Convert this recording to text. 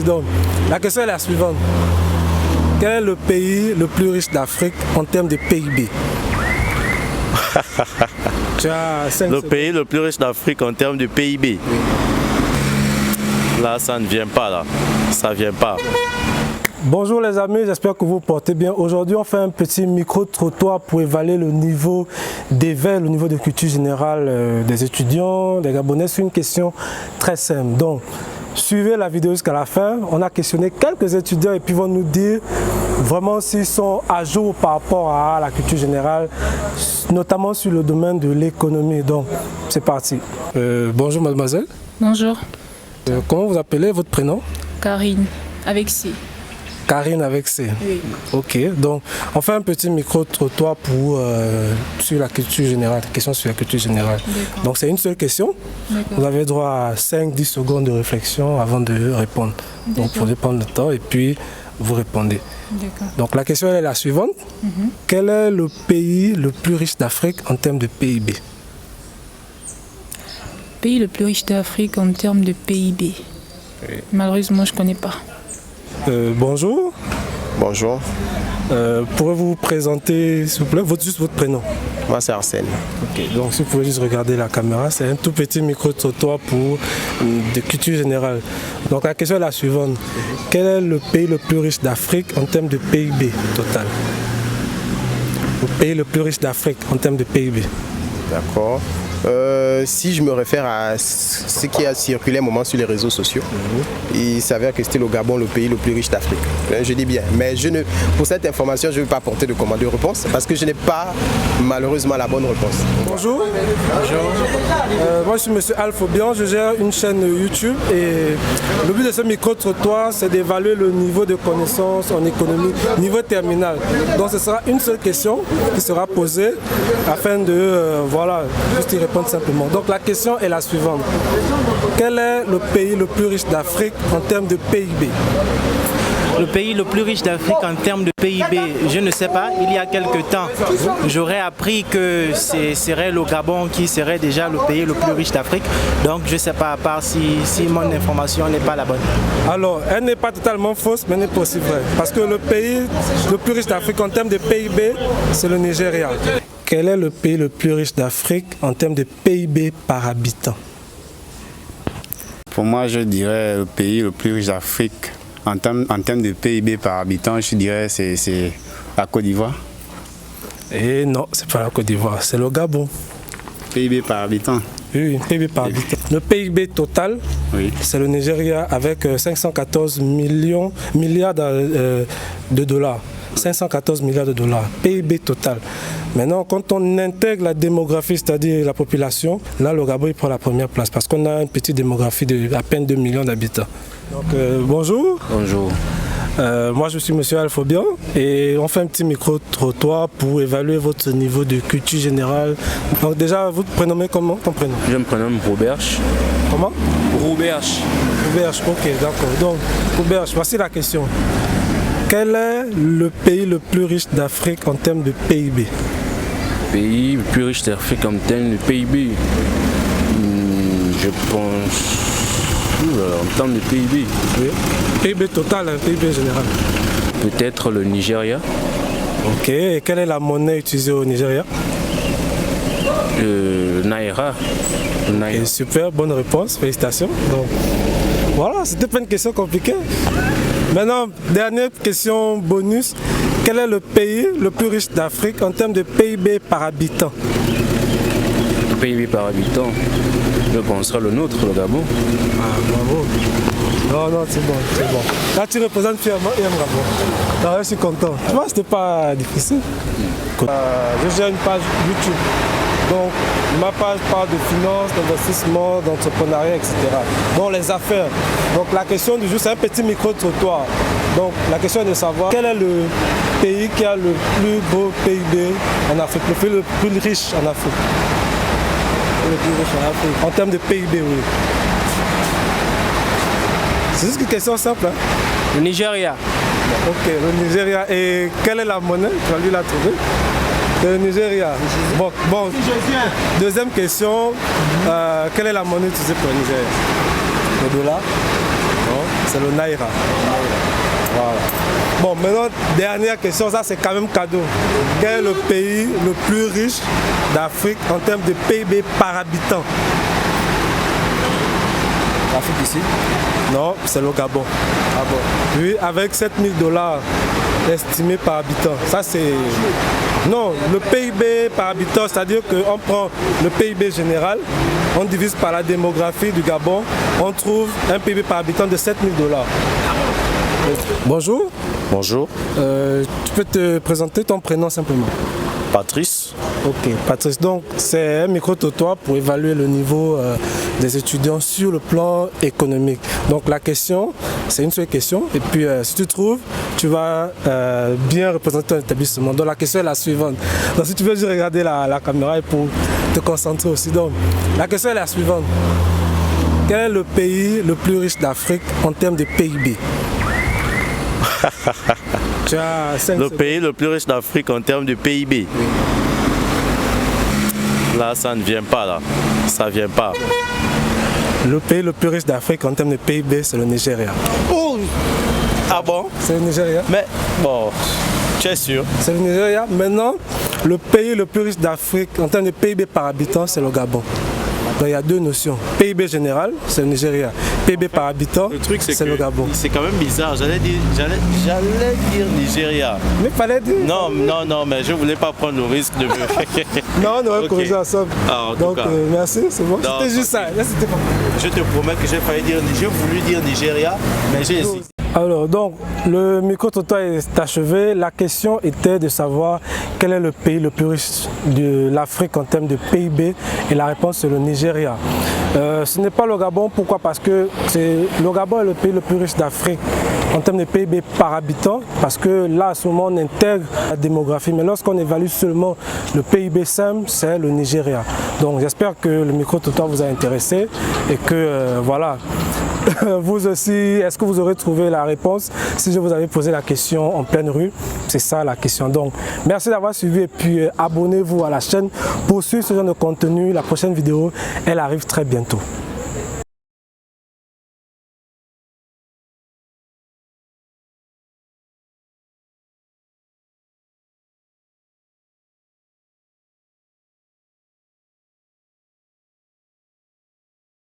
Donc, la question est la suivante. Quel est le pays le plus riche d'Afrique en termes de PIB? Le pays le plus riche d'Afrique en termes de PIB. Oui. Là, ça ne vient pas, là. Ça vient pas. Bonjour les amis, j'espère que vous vous portez bien. Aujourd'hui, on fait un petit micro-trottoir pour évaluer le niveau d'éveil, le niveau de culture générale des étudiants, des Gabonais. C'est une question très simple. Donc, suivez la vidéo jusqu'à la fin. On a questionné quelques étudiants et puis ils vont nous dire vraiment s'ils sont à jour par rapport à la culture générale, notamment sur le domaine de l'économie. Donc, c'est parti. Bonjour mademoiselle. Bonjour. Comment vous appelez, votre prénom? Karine, avec C. Karine avec C. Oui. Ok, donc on fait un petit micro-trottoir pour sur la culture générale, question sur la culture générale. Donc c'est une seule question. Vous avez droit à 5-10 secondes de réflexion avant de répondre. Donc vous pouvez prendre le temps et puis vous répondez. Donc la question est la suivante. Quel est le pays le plus riche d'Afrique en termes de PIB? Pays le plus riche d'Afrique en termes de PIB. Oui. Malheureusement, je ne connais pas. Bonjour. Bonjour. Pourrez-vous vous présenter, s'il vous plaît, juste votre prénom? Moi, c'est Arsène. Ok, donc si vous pouvez juste regarder la caméra, c'est un tout petit micro-trottoir pour de culture générale. Donc la question est la suivante. Quel est le pays le plus riche d'Afrique en termes de PIB total? Le pays le plus riche d'Afrique en termes de PIB. D'accord. Si je me réfère à ce qui a circulé un moment sur les réseaux sociaux, il s'avère que c'était le Gabon, le pays le plus riche d'Afrique. Je dis bien, mais pour cette information, je ne vais pas porter de commande de réponse parce que je n'ai pas malheureusement la bonne réponse. Bonjour. Bonjour. Moi je suis monsieur Alphobian, je gère une chaîne YouTube et le but de ce micro-trottoir c'est d'évaluer le niveau de connaissance en économie, niveau terminal. Donc ce sera une seule question qui sera posée afin de voilà, juste y répondre simplement. Donc la question est la suivante. Quel est le pays le plus riche d'Afrique en termes de PIB? Le pays le plus riche d'Afrique en termes de PIB, je ne sais pas. Il y a quelques temps, j'aurais appris que ce serait le Gabon qui serait déjà le pays le plus riche d'Afrique. Donc je ne sais pas, à part si mon information n'est pas la bonne. Alors, elle n'est pas totalement fausse, mais n'est pas aussi vraie. Parce que le pays le plus riche d'Afrique en termes de PIB, c'est le Nigeria. Quel est le pays le plus riche d'Afrique en termes de PIB par habitant? Pour moi, je dirais le pays le plus riche d'Afrique en termes de PIB par habitant, je dirais c'est la Côte d'Ivoire. Et non, c'est pas la Côte d'Ivoire, c'est le Gabon. PIB par habitant? Oui, PIB par habitant. Le PIB total, oui, c'est le Nigeria avec 514 milliards de dollars. 514 milliards de dollars, PIB total. Maintenant, quand on intègre la démographie, c'est-à-dire la population, là, le Gabon il prend la première place parce qu'on a une petite démographie de à peine 2 millions d'habitants. Donc, bonjour. Bonjour. Moi, je suis monsieur Alphobian et on fait un petit micro-trottoir pour évaluer votre niveau de culture générale. Donc, déjà, vous te prénommez comment, ton prénom? Je me prénomme Roberge. Comment? Roberge. Roberge, ok, d'accord. Donc, Roberge, voici la question. Quel est le pays le plus riche d'Afrique en termes de PIB? Pays le plus riche d'Afrique en termes de PIB, je pense en termes de PIB. Oui. PIB total, hein, PIB général. Peut-être le Nigeria. Ok, et quelle est la monnaie utilisée au Nigeria? Naira. Et super, bonne réponse, félicitations. Donc, voilà, c'était pas une question compliquée. Maintenant, dernière question bonus. Quel est le pays le plus riche d'Afrique en termes de PIB par habitant? Le PIB par habitant, je penserai le nôtre, le Gabon. Ah, bravo. Non, c'est bon, c'est bon. Là, tu représentes fièrement IM Gabon. Alors, je suis content. Tu vois, c'était pas difficile. Je gère une page YouTube. Donc, ma page parle de finances, d'investissement, d'entrepreneuriat, etc. Donc, les affaires. Donc, la question du jour, c'est un petit micro-trottoir. Donc, la question est de savoir quel est le pays qui a le plus beau PIB en Afrique, le pays le plus riche en Afrique. Le plus riche en Afrique. En termes de PIB, oui. C'est juste une question simple. Hein? Le Nigeria. Ok, le Nigeria. Et quelle est la monnaie? Tu vas lui la trouver. Le Nigeria. Bon. Deuxième question. Quelle est la monnaie utilisée pour le Nigeria? Le dollar? Non. c'est le Naira. Voilà. Bon, maintenant, dernière question, ça c'est quand même cadeau. Quel est le pays le plus riche d'Afrique en termes de PIB par habitant? L'Afrique ici? Non, c'est le Gabon. Ah bon? Oui, avec 7 000 $ estimés par habitant. Ça c'est... Non, le PIB par habitant, c'est-à-dire qu'on prend le PIB général, on divise par la démographie du Gabon, on trouve un PIB par habitant de 7 000 $. Bonjour. Bonjour, Tu peux te présenter ton prénom simplement? Patrice. Ok, Patrice. Donc, c'est un micro-trottoir pour évaluer le niveau des étudiants sur le plan économique. Donc, la question, c'est une seule question. Et puis, si tu trouves, tu vas bien représenter ton établissement. Donc, la question est la suivante. Donc, si tu veux juste regarder la caméra et pour te concentrer aussi. Donc, la question est la suivante. Quel est le pays le plus riche d'Afrique en termes de PIB? Tu as 5 Le secondes. pays le plus riche d'Afrique en termes de PIB. Oui. Là, ça ne vient pas, là. Ça vient pas. Le pays le plus riche d'Afrique en termes de PIB, c'est le Nigeria. Oh! Ah bon? C'est le Nigeria. Mais, bon, tu es sûr? C'est le Nigeria. Maintenant, le pays le plus riche d'Afrique en termes de PIB par habitant, c'est le Gabon. Donc il y a deux notions. PIB général, c'est le Nigeria. PIB par habitant, Le truc, c'est le Gabon. c'est quand même bizarre. J'allais dire Nigeria. Mais il fallait dire. Non, mais je voulais pas prendre le risque de me... Non, on aurait Ok. corrigé ensemble. Ah, en tout Donc cas. merci, c'est bon. Non, C'était juste ça. Là, c'était pas... Je te promets que j'ai voulu dire Nigeria, mais j'ai hésité. Alors, donc, le micro-trottoir est achevé. La question était de savoir quel est le pays le plus riche de l'Afrique en termes de PIB. Et la réponse, c'est le Nigeria. Ce n'est pas le Gabon. Pourquoi? Parce que le Gabon est le pays le plus riche d'Afrique en termes de PIB par habitant. Parce que là, à ce moment, on intègre la démographie. Mais lorsqu'on évalue seulement le PIB simple, c'est le Nigeria. Donc, j'espère que le micro-trottoir vous a intéressé et que, voilà. Vous aussi, est-ce que vous aurez trouvé la réponse si je vous avais posé la question en pleine rue? C'est ça la question. Donc, merci d'avoir suivi et puis abonnez-vous à la chaîne pour suivre ce genre de contenu. La prochaine vidéo, elle arrive très bientôt.